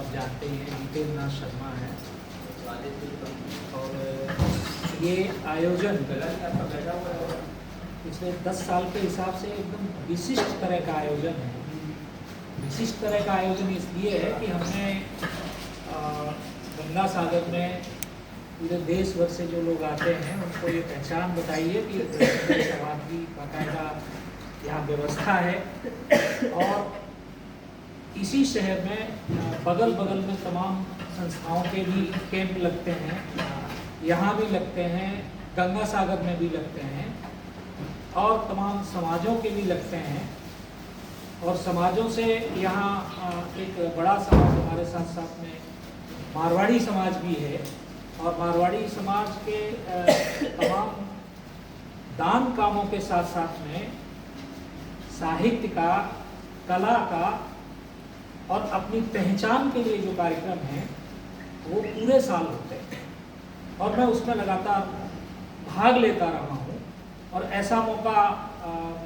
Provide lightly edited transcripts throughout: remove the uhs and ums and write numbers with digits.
आप जानते ही हैं, जितेंद्र नाथ शर्मा है। और ये आयोजन पिछले 10 साल के हिसाब से एकदम विशिष्ट तरह का आयोजन है। विशिष्ट तरह का आयोजन इसलिए है कि हमने गंगा सागर में पूरे देश भर से जो लोग आते हैं उनको ये पहचान बताई है कि समाज की बाकायदा यहाँ व्यवस्था है। और इसी शहर में बगल बगल में तमाम संस्थाओं के भी कैंप लगते हैं, यहाँ भी लगते हैं, गंगा सागर में भी लगते हैं और तमाम समाजों के भी लगते हैं। और समाजों से यहाँ एक बड़ा समाज हमारे साथ साथ में मारवाड़ी समाज भी है। और मारवाड़ी समाज के तमाम दान कामों के साथ साथ में साहित्य का, कला का और अपनी पहचान के लिए जो कार्यक्रम हैं वो पूरे साल होते हैं और मैं उसमें लगातार भाग लेता रहा हूँ। और ऐसा मौका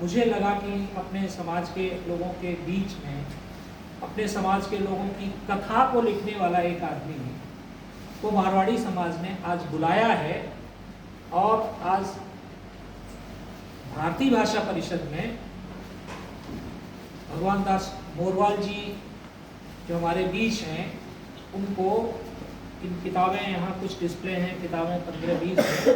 मुझे लगा कि अपने समाज के लोगों के बीच में, अपने समाज के लोगों की कथा को लिखने वाला एक आदमी को मारवाड़ी समाज ने आज बुलाया है। और आज भारतीय भाषा परिषद में भगवान दास मोरवाल जी जो हमारे बीच हैं, उनको इन किताबें यहाँ कुछ डिस्प्ले हैं, किताबें 15-20 हैं।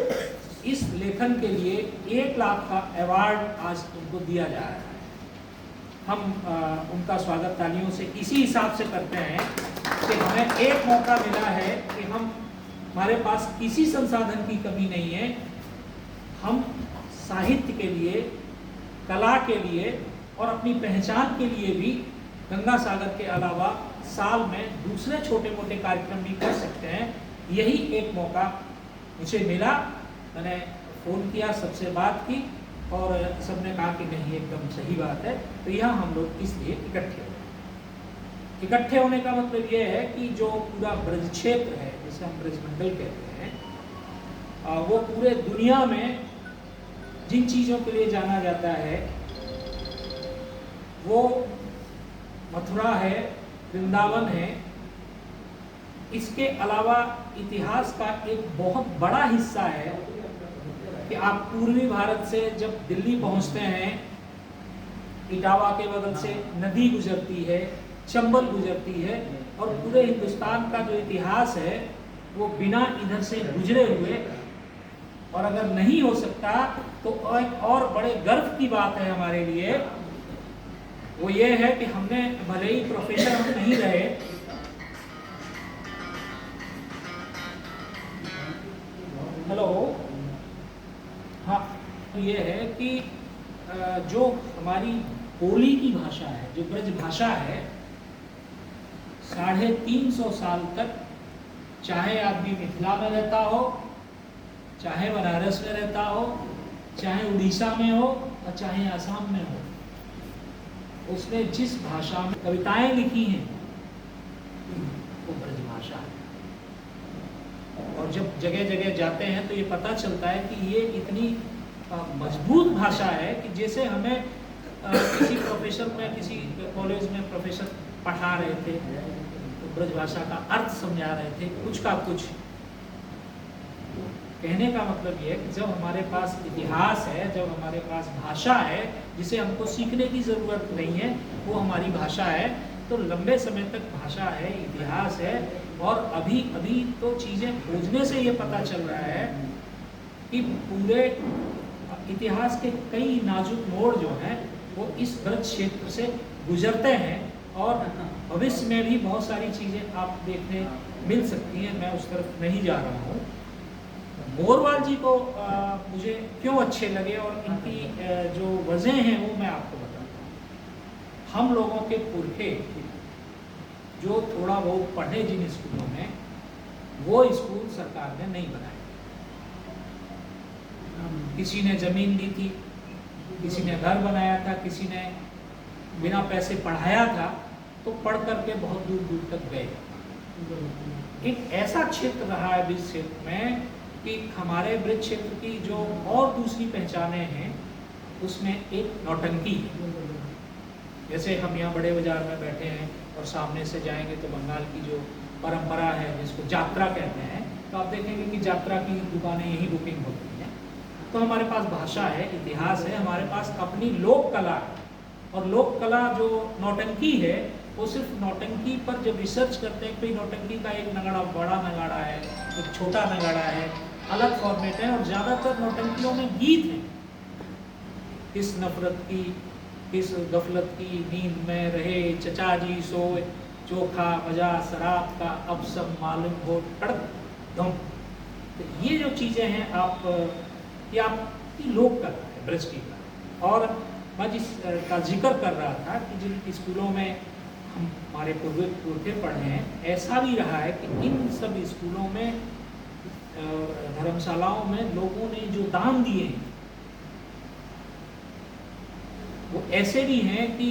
इस लेखन के लिए 1 लाख का अवार्ड आज उनको दिया जा रहा है। हम उनका स्वागत तालियों से इसी हिसाब से करते हैं कि हमें एक मौका मिला है कि हमारे पास किसी संसाधन की कमी नहीं है। हम साहित्य के लिए, कला के लिए और अपनी पहचान के लिए भी गंगा सागर के अलावा साल में दूसरे छोटे मोटे कार्यक्रम भी कर सकते हैं। यही एक मौका मुझे मिला। मैंने फ़ोन किया, सबसे बात की और सबने कहा कि नहीं, एकदम सही बात है। तो यहाँ हम लोग इसलिए इकट्ठे हुए। इकट्ठे होने का मतलब ये है कि जो पूरा ब्रज क्षेत्र है, जिसे हम ब्रजमंडल कहते हैं, वो पूरे दुनिया में जिन चीज़ों के लिए जाना जाता है वो मथुरा है, वृंदावन है। इसके अलावा इतिहास का एक बहुत बड़ा हिस्सा है कि आप पूर्वी भारत से जब दिल्ली पहुंचते हैं, इटावा के बगल से नदी गुजरती है, चंबल गुजरती है और पूरे हिंदुस्तान का जो इतिहास है वो बिना इधर से गुजरे हुए। और अगर नहीं हो सकता तो एक और बड़े गर्व की बात है हमारे लिए, वो ये है कि हमने भले ही प्रोफेसर हम नहीं रहे, हेलो, हाँ, तो ये है कि जो हमारी बोली की भाषा है, जो ब्रज भाषा है, 350 साल तक चाहे आदमी मिथिला में रहता हो, चाहे बनारस में रहता हो, चाहे उड़ीसा में हो और चाहे आसाम में हो, उसने जिस भाषा में कविताएं लिखी हैं वो ब्रज भाषा है। और जब जगह जगह जाते हैं तो ये पता चलता है कि ये इतनी मजबूत भाषा है कि जैसे हमें किसी प्रोफेसर में, किसी कॉलेज में प्रोफेसर पढ़ा रहे थे तो ब्रज भाषा का अर्थ समझा रहे थे, कुछ का कुछ। कहने का मतलब ये है कि जब हमारे पास इतिहास है, जब हमारे पास भाषा है जिसे हमको सीखने की ज़रूरत नहीं है, वो हमारी भाषा है। तो लंबे समय तक भाषा है, इतिहास है। और अभी अभी तो चीज़ें खोजने से ये पता चल रहा है कि पूरे इतिहास के कई नाजुक मोड़ जो हैं वो इस ब्रज क्षेत्र से गुजरते हैं। और भविष्य में भी बहुत सारी चीज़ें आप देखने मिल सकती हैं। मैं उस तरफ नहीं जा रहा हूँ। मोरवाल जी को मुझे क्यों अच्छे लगे और इनकी जो वजह हैं वो मैं आपको बताता हूँ। हम लोगों के पुरखे जो थोड़ा बहुत पढ़े जिन स्कूलों में, वो स्कूल सरकार ने नहीं बनाए। किसी ने ज़मीन दी थी, किसी ने घर बनाया था, किसी ने बिना पैसे पढ़ाया था, तो पढ़ करके बहुत दूर दूर तक गए। एक ऐसा क्षेत्र रहा है ब्रज क्षेत्र में कि हमारे ब्रज क्षेत्र की जो और दूसरी पहचानें हैं उसमें एक नौटंकी है। जैसे हम यहाँ बड़े बाजार में बैठे हैं और सामने से जाएंगे तो बंगाल की जो परंपरा है जिसको यात्रा कहते हैं, तो आप देखेंगे कि यात्रा की दुकानें यही बुकिंग होती हैं। तो हमारे पास भाषा है, इतिहास है, हमारे पास अपनी लोक कला है। और लोक कला जो नौटंकी है वो सिर्फ नौटंकी पर जब रिसर्च करते हैं, कोई नौटंकी का एक नगाड़ा बड़ा नगाड़ा है, एक छोटा नगाड़ा है, अलग फॉर्मेट है, और ज़्यादातर नौटंकियों में गीत हैं। किस नफरत की, किस गफलत की नींद में रहे चचा जी सोए, चोखा मजा शराब का अब सब मालूम हो कड़क धम। तो ये जो चीज़ें हैं ये आपकी लोक कला है, ब्रज की कला। और मैं जिस का जिक्र कर रहा था कि जिन स्कूलों में हमारे पुरखे पढ़े हैं, ऐसा भी रहा है कि इन सब स्कूलों में धर्मशालाओं में लोगों ने जो दान दिए हैं वो ऐसे भी हैं कि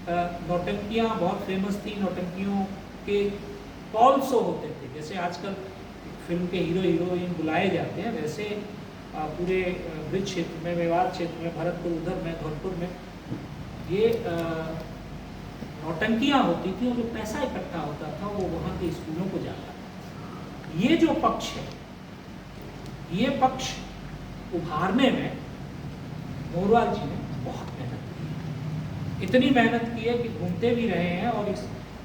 नौटंकियाँ बहुत फेमस थी। नौटंकियों के कॉल शो होते थे, जैसे आजकल फिल्म के हीरो हीरोइन बुलाए जाते हैं, वैसे पूरे ब्रिज क्षेत्र में, मेवाड़ क्षेत्र में, भरतपुर उधर में, धौलपुर में ये नौटंकियाँ होती थी और जो पैसा इकट्ठा होता था वो वहाँ के स्कूलों को जाता था। ये जो पक्ष है, ये पक्ष उभारने में मोरवाल जी ने बहुत मेहनत की है। इतनी मेहनत की है कि घूमते भी रहे हैं। और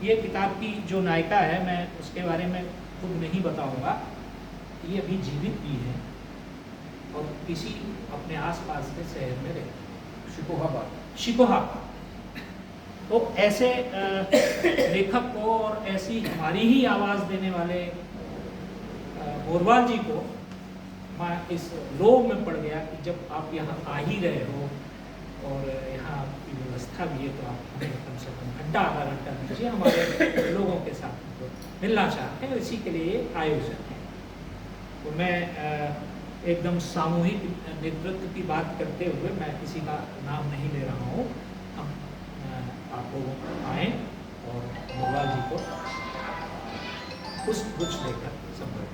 ये किताब की जो नायिका है, मैं उसके बारे में खुद नहीं बताऊंगा, ये अभी जीवित भी है और किसी अपने आसपास के शहर में रहती है, शिकोहाबाद। तो ऐसे लेखक को और ऐसी हमारी ही आवाज़ देने वाले मोरवाल जी को मैं इस लोभ में पड़ गया कि जब आप यहाँ आ ही रहे हो और यहाँ की व्यवस्था भी है, तो आप हमें कम से कम घंटा आधा घंटा दीजिए, हमारे लोगों के साथ तो मिलना चाहते हैं, इसी के लिए आयोजन है। तो मैं एकदम सामूहिक नेतृत्व की बात करते हुए, मैं किसी का नाम नहीं ले रहा हूँ, हम आप लोग आएँ और मोरवाल जी को पुष्प गुच्छ लेकर संपर्क